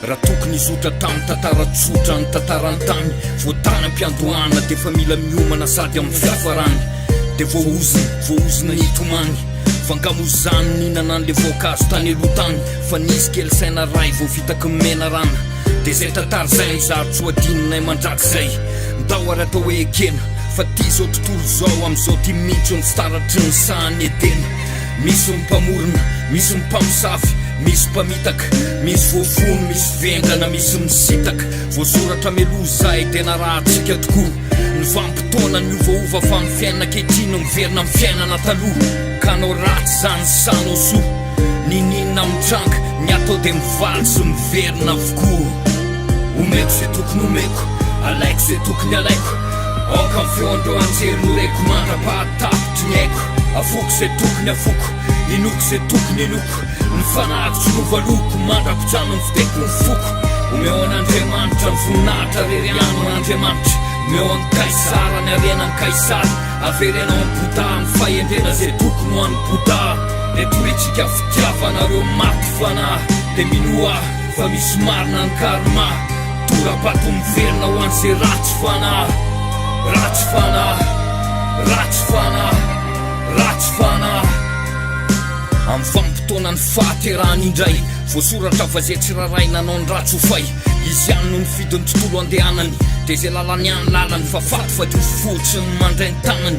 raha tokony izotra tamin'ny tantara-tsotra ny tantarantany voatany ampiandohana dia fa mila miomana sady amin'ny fiafarany dia voaozina hitomany fangamozany ninana an'le voankazo tany aloha-tany fa nisy kely saina ray vao vitaky mena rana dia zay tantara zay mizarotsy ho adinonay mandrakizay ndao ary atao hoe ekena fa ty zao tontolo zao am'izao ty mitro ny fitaratry ny sahany edena misy mpamorona misy mpamosafy misy mpamitaka misy voafony misy vengana misy misitaka voasoratra meloa zay tena raha atsika tokoa ny vampotona ny ovaova fa ny fiainana kehitrino miverina amin'ny fiainana taloha ka anao ratsy zany sanao soa ninina mitranga ny atao dia mivaly sy miverina avokoa omeko zay tokony omeko alaiko zay tokony alaiko aoka amin'ny feondreo anjery noreko mandra-pahatapitry ny haiko afoko zay tokony afoko inoko zay tokony inoko ny fanavitry novaloko mandra-pitrano ny fiteko ny foko omeo an'Andriamanitra ny voninahitra reriano an'Andriamanitra omeo an'ny kaisara ny arena ny kaisara averenao amin'ny bota ny fahendrena zay tokony ho an'ny bota dia toritsika fitiavanareo maty fanahy dia minoa fa misy marina ny karma tora-bato miverina ho an'izay ratsy fanahy ratsy fanahy ratsy fanahy ratsy fanahy amin'ny vanim-potoana ny fahaterahany indray voasoratra fa zay tsy raraina anao ny ratsy ho fay izy ihany no ny fidiny tontolo andehanany dia zay lalany ihany lalany fa fato fa dia ho fotsiny mandray ny tanany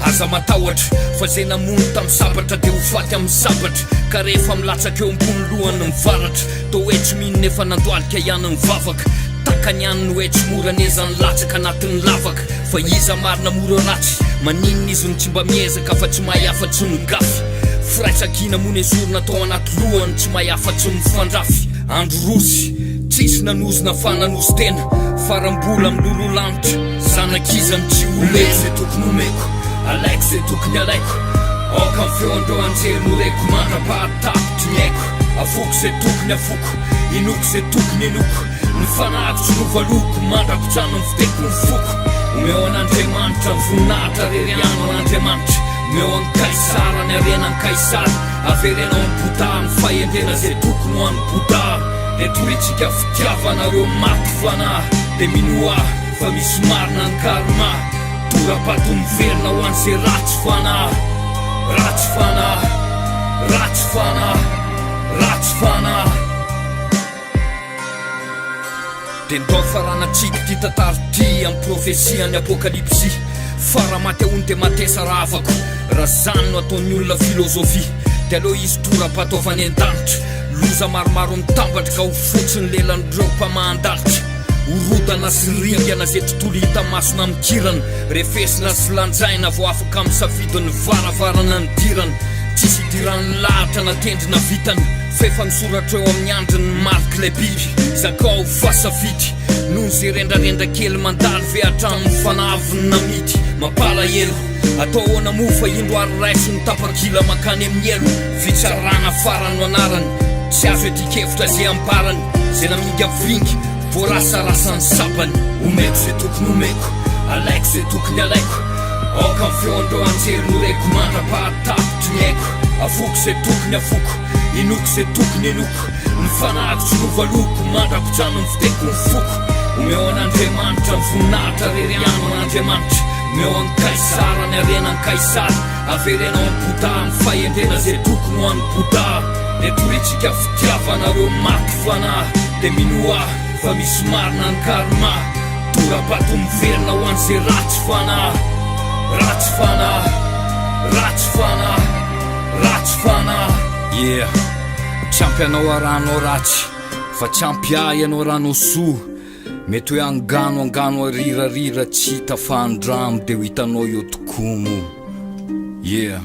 aza matahotra fa zay namono tamin'ny sabatra dia ho faty amin'ny sabatra ka rehefa milatsaka eo ambony lohany mivaratra toa hoe tsy mino nefa nandoalika ihany mivavaka takany ihany no hoe tsy mora nezany latsaka anatin'ny lavaka fa iza marina mora ratsy maninona izy no tsy mba miezaka fa tsy mahay afa-tsy migafy firaitsakina mony ezorona tao anaty lohany tsy mahay afa-tsy mifandrafy andro rosy tsisy nanozona fa nanozy tena farambola milololanitra zanak'izany tsy omeko zay tokony omeko alaiko zay tokony alaiko aoka amin'ny feondreo anjery noreko mandra-pahatapitry ny haiko afoko zay tokony afoko inoko zay tokony inoko ny fanavitry novaloko mandra-pitrano ny fiteko ny foko omeo an'Andriamanitra ny voninahitra reriano an'Andriamanitra omeo an'ny kaisara ny arena ny kaisara averenao amin'ny bota ny fahendrena zay tokony ho an'ny bota dia toritsika fitiavanareo maty fanahy dia minoa fa misy marina ny karma tora-bato miverina ho an'izay ratsy fanahy ratsy fanahy ratsy fanahy ratsy fanahy dia ndao faranatsika ty tantara ty amin'ny profesian'ny apokalipsy faramaty ahony dia matesa raha avako raha zany no ataon'ny olona filozofia dia aloha izy tora-pataovany an-danitra loza maromaro mitambatra ka ho fotsiny lelandreo mpamahandalitra orodana sy ringana zay tontolo hita masona mikirana refesina sy lanjaina vao afaka amin'ny safidiny varavarana ny dirana tsisy idirany lahatra natendrina vitany fefa misoratra eo amin'ny andriny marky le biby zakao fasafidy noho zay rendrarendra kely mandaly ve hatrano fanaviny namidy mampalahelo atao ahoana mofa indroary raiso ny tapakila makany amin'ny elo fitsarana farany no anarany tsy azo etikevitra zay amparany zay naminga vingy voarasarasany sabany omeko zay tokony omeko alaiko zay tokony alaiko aoka amin'ny feondreo anjery noreko mandra-pahatapitry ny haiko afoko zay tokony afoko inoko zay tokony inoko ny fanavitry novaloko mandra-pitrano ny fiteko ny foko omeo an'Andriamanitra ny voninahitra reriano an'Andriamanitra omeo an'ny kaisara ny arena ny kaisara averenao amin'ny bota ny fahendrena zay tokony ho an'ny bota dia toritsika fitiavanareo maty fanahy dia minoa fa misy marina ny karma tora-bato miverina ho an'izay ratsy fanahy ratsy fanahy ratsy fanahy ratsy fanahy yeah tsy ampy anao aranao ratsy fa tsy ampy ahy ianao ranao soa mety hoe angano arirarira tsy hita fandramo dia ho hitanao eo tokomo yeah